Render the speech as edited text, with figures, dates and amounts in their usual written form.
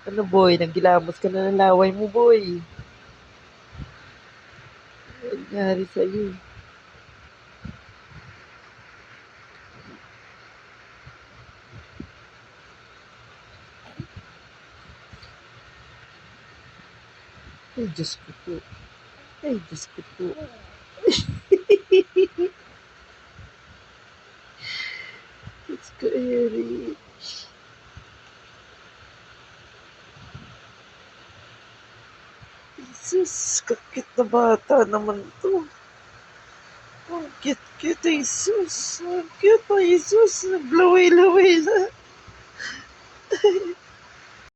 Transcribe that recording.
Ano boy, naggilamos ka na ng laway mo boy. Ano nangyari sa'yo? Ay, Diyos ko po. Ay, Diyos ko po. Diyos ko, Eric. Jesus, kakit na bata naman to. Ang cute-cute, Jesus. Ang cute, Jesus. Naglaway-laway na.